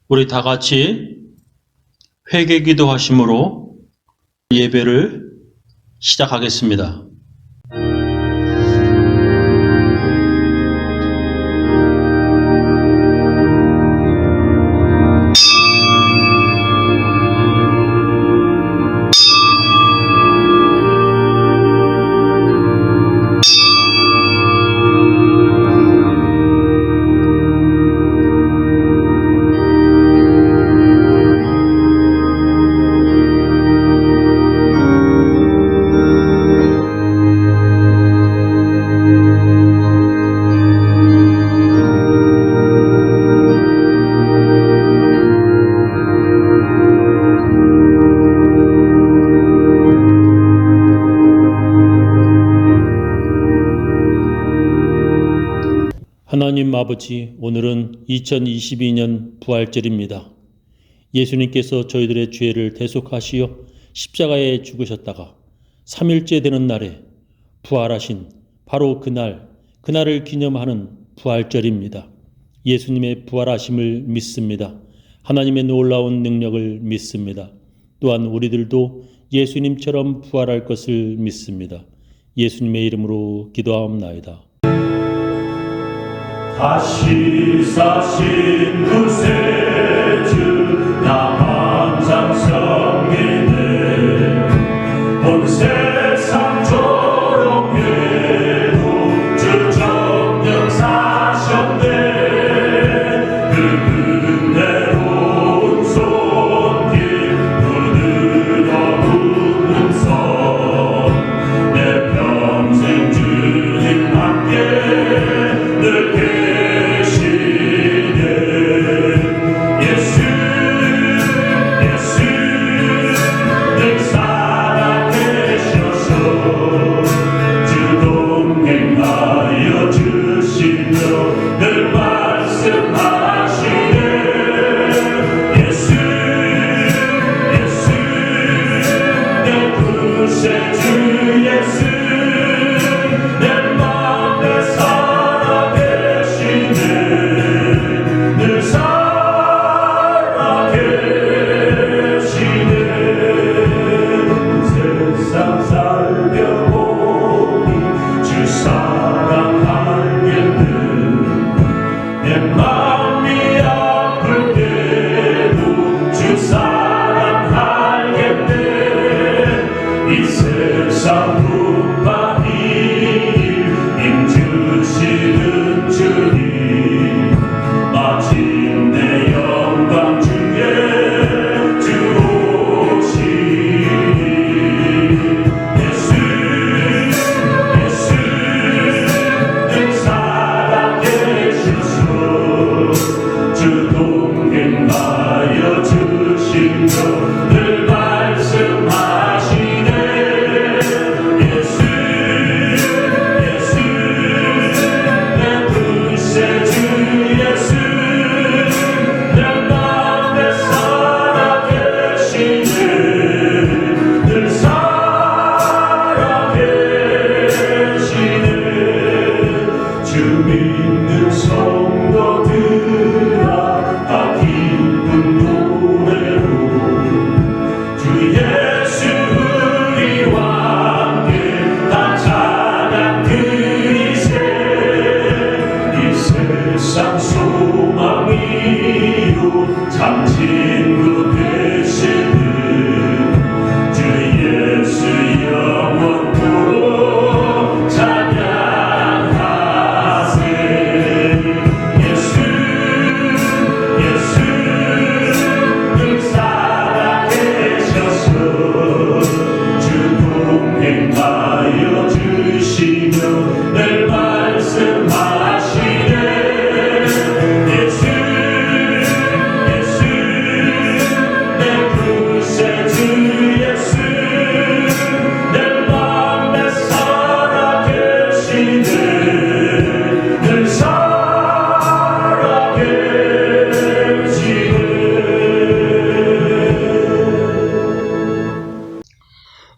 우리 다 같이 회개 기도하심으로 예배를 시작하겠습니다. 하나님 아버지, 오늘은 2022년 부활절입니다. 예수님께서 저희들의 죄를 대속하시어 십자가에 죽으셨다가 3일째 되는 날에 부활하신 바로 그날을 기념하는 부활절입니다. 예수님의 부활하심을 믿습니다. 하나님의 놀라운 능력을 믿습니다. 또한 우리들도 예수님처럼 부활할 것을 믿습니다. 예수님의 이름으로 기도하옵나이다. 다시 사신 구세주 나 항상 섬기네 온 세상 조롱해도 주 정녕 사셨네 그 은혜로운 손길 두드려 웃는 손 내 평생 주님 함께 늘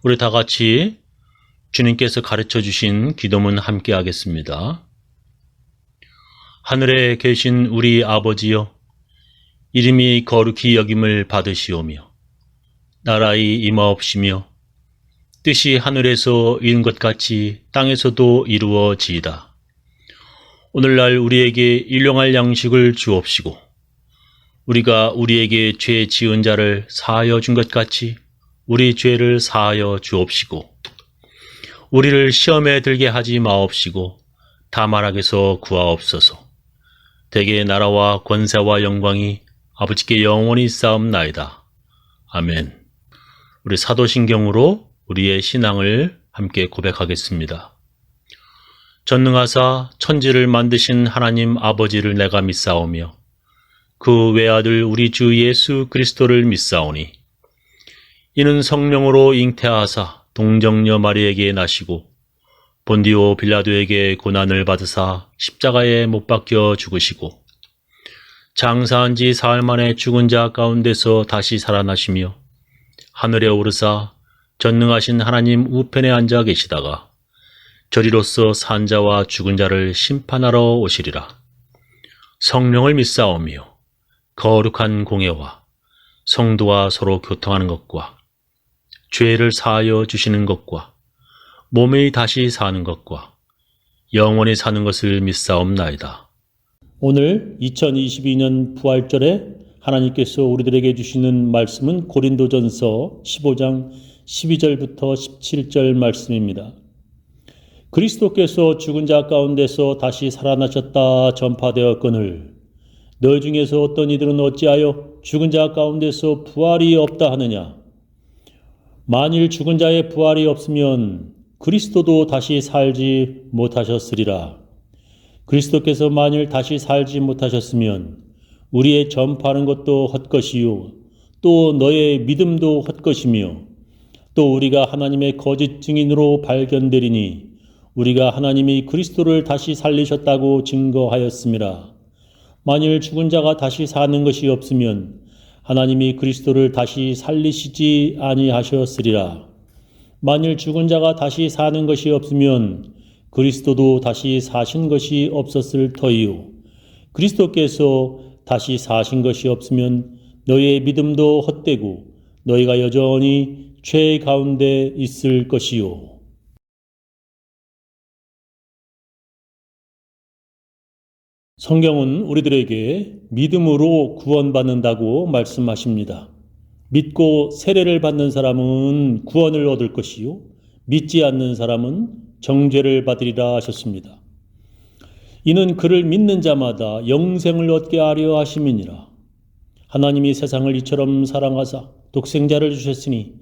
우리 다 같이 주님께서 가르쳐 주신 기도문 함께 하겠습니다. 하늘에 계신 우리 아버지여, 이름이 거룩히 여김을 받으시오며 나라의 임하옵시며 뜻이 하늘에서 이룬 것 같이 땅에서도 이루어지이다. 오늘날 우리에게 일용할 양식을 주옵시고 우리가 우리에게 죄 지은 자를 사하여 준 것 같이 우리 죄를 사하여 주옵시고 우리를 시험에 들게 하지 마옵시고 다만 악에서 구하옵소서. 대개 나라와 권세와 영광이 아버지께 영원히 쌓옵나이다. 아멘. 우리 사도신경으로 우리의 신앙을 함께 고백하겠습니다. 전능하사 천지를 만드신 하나님 아버지를 내가 믿사오며 그 외아들 우리 주 예수 그리스도를 믿사오니 이는 성령으로 잉태하사 동정녀 마리에게 나시고 본디오 빌라도에게 고난을 받으사 십자가에 못 박혀 죽으시고 장사한 지 사흘 만에 죽은 자 가운데서 다시 살아나시며 하늘에 오르사 전능하신 하나님 우편에 앉아 계시다가 저리로서 산 자와 죽은 자를 심판하러 오시리라. 성령을 믿사오며 거룩한 공예와 성도와 서로 교통하는 것과 죄를 사하여 주시는 것과 몸이 다시 사는 것과 영원히 사는 것을 믿사옵나이다. 오늘 2022년 부활절에 하나님께서 우리들에게 주시는 말씀은 고린도전서 15장 12절부터 17절 말씀입니다. 그리스도께서 죽은 자 가운데서 다시 살아나셨다 전파되었거늘 너 중에서 어떤 이들은 어찌하여 죽은 자 가운데서 부활이 없다 하느냐. 만일 죽은 자의 부활이 없으면 그리스도도 다시 살지 못하셨으리라. 그리스도께서 만일 다시 살지 못하셨으면 우리의 전파하는 것도 헛것이요 또 너의 믿음도 헛것이며 또 우리가 하나님의 거짓 증인으로 발견되리니 우리가 하나님이 그리스도를 다시 살리셨다고 증거하였음이라. 만일 죽은 자가 다시 사는 것이 없으면 하나님이 그리스도를 다시 살리시지 아니하셨으리라. 만일 죽은 자가 다시 사는 것이 없으면 그리스도도 다시 사신 것이 없었을 터이요. 그리스도께서 다시 사신 것이 없으면 너희의 믿음도 헛되고 너희가 여전히 죄 가운데 있을 것이요. 성경은 우리들에게 믿음으로 구원받는다고 말씀하십니다. 믿고 세례를 받는 사람은 구원을 얻을 것이요 믿지 않는 사람은 정죄를 받으리라 하셨습니다. 이는 그를 믿는 자마다 영생을 얻게 하려 하심이니라. 하나님이 세상을 이처럼 사랑하사 독생자를 주셨으니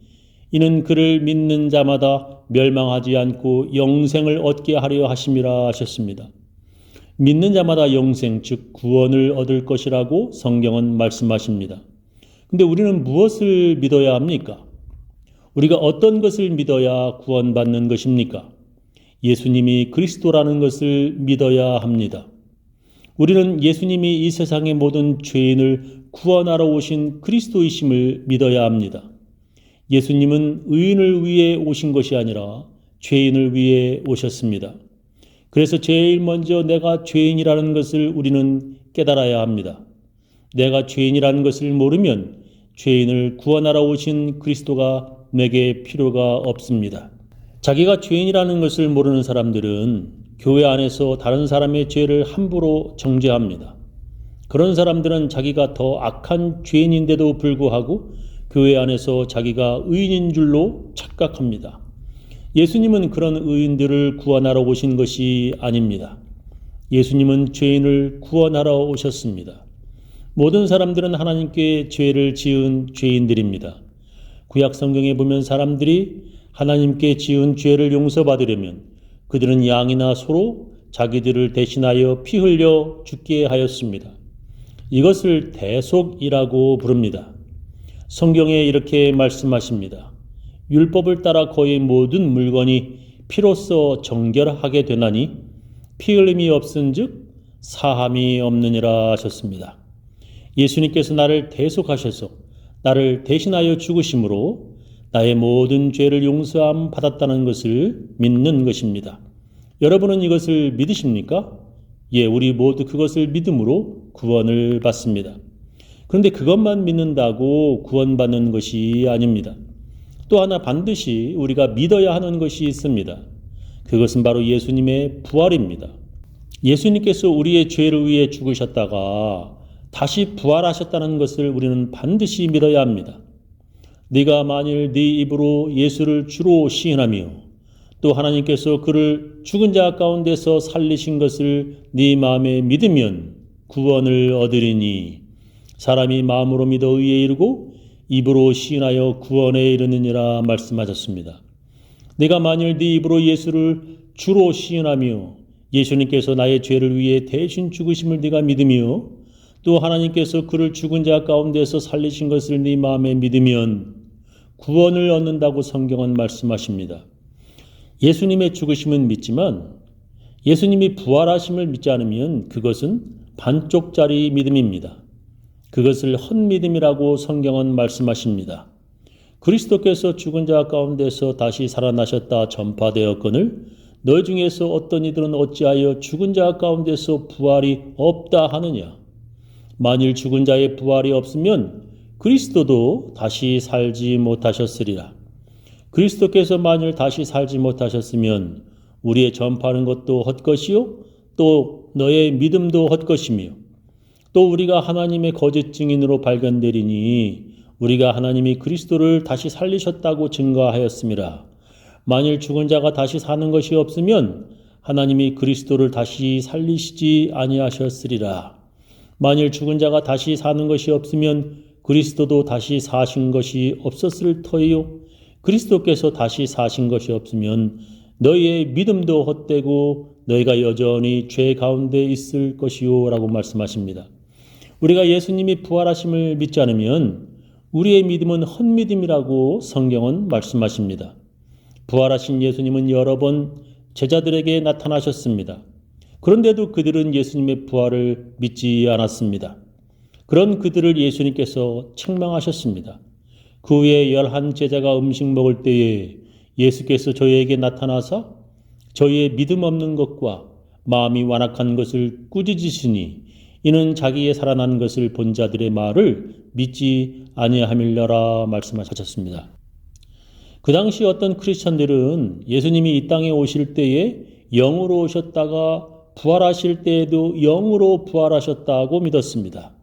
이는 그를 믿는 자마다 멸망하지 않고 영생을 얻게 하려 하심이라 하셨습니다. 믿는 자마다 영생, 즉 구원을 얻을 것이라고 성경은 말씀하십니다. 근데 우리는 무엇을 믿어야 합니까? 우리가 어떤 것을 믿어야 구원받는 것입니까? 예수님이 그리스도라는 것을 믿어야 합니다. 우리는 예수님이 이 세상의 모든 죄인을 구원하러 오신 그리스도이심을 믿어야 합니다. 예수님은 의인을 위해 오신 것이 아니라 죄인을 위해 오셨습니다. 그래서 제일 먼저 내가 죄인이라는 것을 우리는 깨달아야 합니다. 내가 죄인이라는 것을 모르면 죄인을 구원하러 오신 그리스도가 내게 필요가 없습니다. 자기가 죄인이라는 것을 모르는 사람들은 교회 안에서 다른 사람의 죄를 함부로 정죄합니다. 그런 사람들은 자기가 더 악한 죄인인데도 불구하고 교회 안에서 자기가 의인인 줄로 착각합니다. 예수님은 그런 의인들을 구원하러 오신 것이 아닙니다. 예수님은 죄인을 구원하러 오셨습니다. 모든 사람들은 하나님께 죄를 지은 죄인들입니다. 구약 성경에 보면 사람들이 하나님께 지은 죄를 용서받으려면 그들은 양이나 소로 자기들을 대신하여 피 흘려 죽게 하였습니다. 이것을 대속이라고 부릅니다. 성경에 이렇게 말씀하십니다. 율법을 따라 거의 모든 물건이 피로써 정결하게 되나니 피 흘림이 없은즉 사함이 없느니라 하셨습니다. 예수님께서 나를 대속하셔서 나를 대신하여 죽으심으로 나의 모든 죄를 용서함 받았다는 것을 믿는 것입니다. 여러분은 이것을 믿으십니까? 예, 우리 모두 그것을 믿음으로 구원을 받습니다. 그런데 그것만 믿는다고 구원받는 것이 아닙니다. 또 하나 반드시 우리가 믿어야 하는 것이 있습니다. 그것은 바로 예수님의 부활입니다. 예수님께서 우리의 죄를 위해 죽으셨다가 다시 부활하셨다는 것을 우리는 반드시 믿어야 합니다. 네가 만일 네 입으로 예수를 주로 시인하며 또 하나님께서 그를 죽은 자 가운데서 살리신 것을 네 마음에 믿으면 구원을 얻으리니 사람이 마음으로 믿어 의에 이르고 입으로 시인하여 구원에 이르느니라 말씀하셨습니다. 내가 만일 네 입으로 예수를 주로 시인하며 예수님께서 나의 죄를 위해 대신 죽으심을 네가 믿으며 또 하나님께서 그를 죽은 자 가운데서 살리신 것을 네 마음에 믿으면 구원을 얻는다고 성경은 말씀하십니다. 예수님의 죽으심은 믿지만 예수님이 부활하심을 믿지 않으면 그것은 반쪽짜리 믿음입니다. 그것을 헛믿음이라고 성경은 말씀하십니다. 그리스도께서 죽은 자 가운데서 다시 살아나셨다 전파되었거늘 너희 중에서 어떤 이들은 어찌하여 죽은 자 가운데서 부활이 없다 하느냐. 만일 죽은 자의 부활이 없으면 그리스도도 다시 살지 못하셨으리라. 그리스도께서 만일 다시 살지 못하셨으면 우리의 전파하는 것도 헛것이요 또 너의 믿음도 헛것이며 또 우리가 하나님의 거짓 증인으로 발견되리니 우리가 하나님이 그리스도를 다시 살리셨다고 증거하였음이라. 만일 죽은 자가 다시 사는 것이 없으면 하나님이 그리스도를 다시 살리시지 아니하셨으리라. 만일 죽은 자가 다시 사는 것이 없으면 그리스도도 다시 사신 것이 없었을 터이요. 그리스도께서 다시 사신 것이 없으면 너희의 믿음도 헛되고 너희가 여전히 죄 가운데 있을 것이요 라고 말씀하십니다. 우리가 예수님이 부활하심을 믿지 않으면 우리의 믿음은 헛믿음이라고 성경은 말씀하십니다. 부활하신 예수님은 여러 번 제자들에게 나타나셨습니다. 그런데도 그들은 예수님의 부활을 믿지 않았습니다. 그런 그들을 예수님께서 책망하셨습니다. 그 후에 11 제자가 음식 먹을 때에 예수께서 저희에게 나타나사 저희의 믿음 없는 것과 마음이 완악한 것을 꾸짖으시니 이는 자기의 살아난 것을 본 자들의 말을 믿지 아니함일려라 말씀하셨습니다. 그 당시 어떤 크리스천들은 예수님이 이 땅에 오실 때에 영으로 오셨다가 부활하실 때에도 영으로 부활하셨다고 믿었습니다.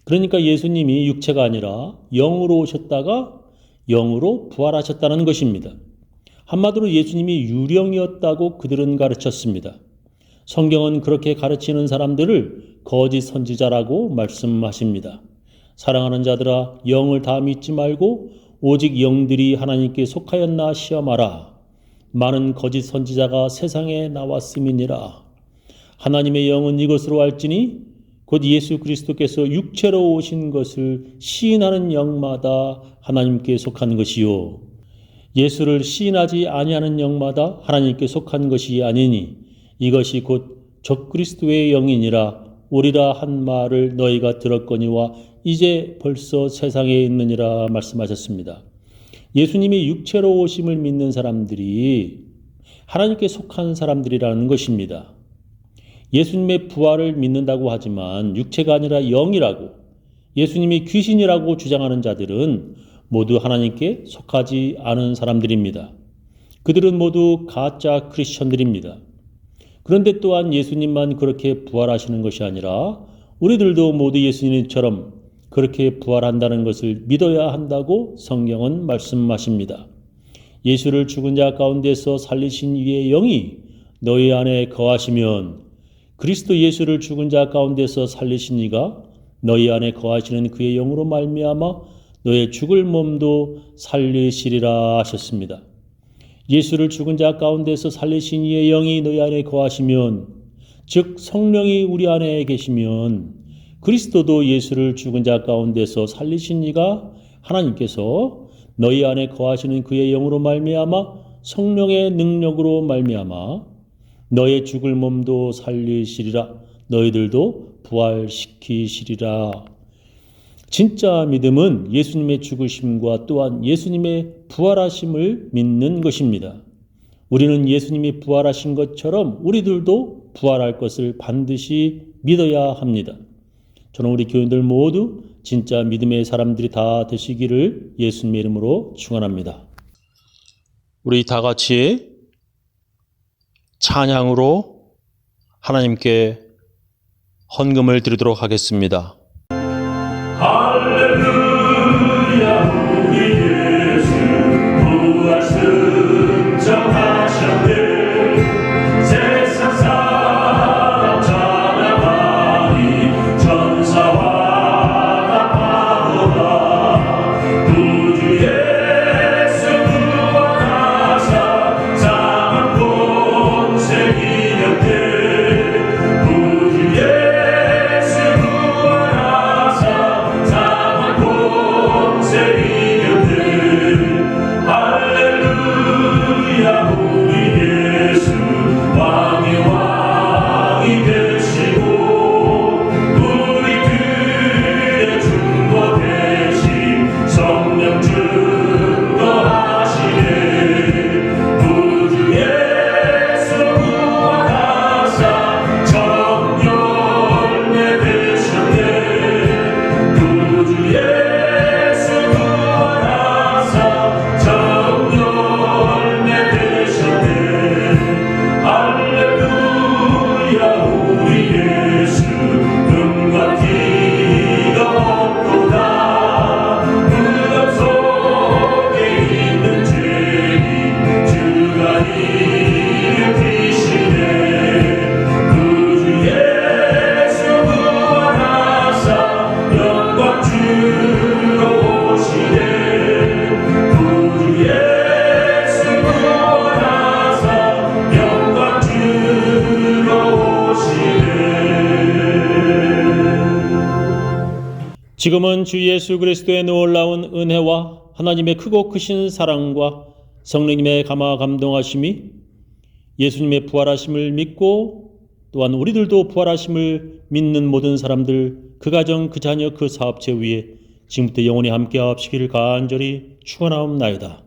그러니까 예수님이 육체가 아니라 영으로 오셨다가 영으로 부활하셨다는 것입니다. 한마디로 예수님이 유령이었다고 그들은 가르쳤습니다. 성경은 그렇게 가르치는 사람들을 거짓 선지자라고 말씀하십니다. 사랑하는 자들아, 영을 다 믿지 말고 오직 영들이 하나님께 속하였나 시험하라. 많은 거짓 선지자가 세상에 나왔음이니라. 하나님의 영은 이것으로 알지니 곧 예수 그리스도께서 육체로 오신 것을 시인하는 영마다 하나님께 속한 것이요 예수를 시인하지 아니하는 영마다 하나님께 속한 것이 아니니 이것이 곧 적그리스도의 영이니라. 오리라 한 말을 너희가 들었거니와 이제 벌써 세상에 있느니라 말씀하셨습니다. 예수님이 육체로 오심을 믿는 사람들이 하나님께 속한 사람들이라는 것입니다. 예수님의 부활을 믿는다고 하지만 육체가 아니라 영이라고 예수님이 귀신이라고 주장하는 자들은 모두 하나님께 속하지 않은 사람들입니다. 그들은 모두 가짜 크리스천들입니다. 그런데 또한 예수님만 그렇게 부활하시는 것이 아니라 우리들도 모두 예수님처럼 그렇게 부활한다는 것을 믿어야 한다고 성경은 말씀하십니다. 예수를 죽은 자 가운데서 살리신 이의 영이 너희 안에 거하시면 그리스도 예수를 죽은 자 가운데서 살리신 이가 너희 안에 거하시는 그의 영으로 말미암아 너의 죽을 몸도 살리시리라 하셨습니다. 예수를 죽은 자 가운데서 살리신 이의 영이 너희 안에 거하시면 즉 성령이 우리 안에 계시면 그리스도도 예수를 죽은 자 가운데서 살리신 이가 하나님께서 너희 안에 거하시는 그의 영으로 말미암아 성령의 능력으로 말미암아 너의 죽을 몸도 살리시리라. 너희들도 부활시키시리라. 진짜 믿음은 예수님의 죽으심과 또한 예수님의 부활하심을 믿는 것입니다. 우리는 예수님이 부활하신 것처럼 우리들도 부활할 것을 반드시 믿어야 합니다. 저는 우리 교인들 모두 진짜 믿음의 사람들이 다 되시기를 예수님의 이름으로 축원합니다. 우리 다 같이 찬양으로 하나님께 헌금을 드리도록 하겠습니다. 할렐루야 우리 예수 부활 승천하셨네 세상 사람 찬양하니 천사와 나파도다 구주 예수 구원하사 사망 본색 이겼네 구주 예수 구원하사 사망 본색 이겼네 할렐루야 우리 예수 왕의 왕이 되시고 우리들의 중보 대신 성령 증거하시네 구주 예수 구원하사 정열매 되셨네 구주 예수 구원하사 정열매 되셨네 할렐루야 우리 예수 눈과 귀가 없도다 무덤 속에 있는 죄인 주가 일으키시네 구주 예수 구원하사 영광 주러 오시네 구주 예수 구원하사 영광 주러 오시네 지금은 주 예수 그리스도의 놀라운 은혜와 하나님의 크고 크신 사랑과 성령님의 감화 감동하심이 예수님의 부활하심을 믿고 또한 우리들도 부활하심을 믿는 모든 사람들 그 가정 그 자녀 그 사업체 위에 지금부터 영원히 함께 하시기를 간절히 축원하옵나이다.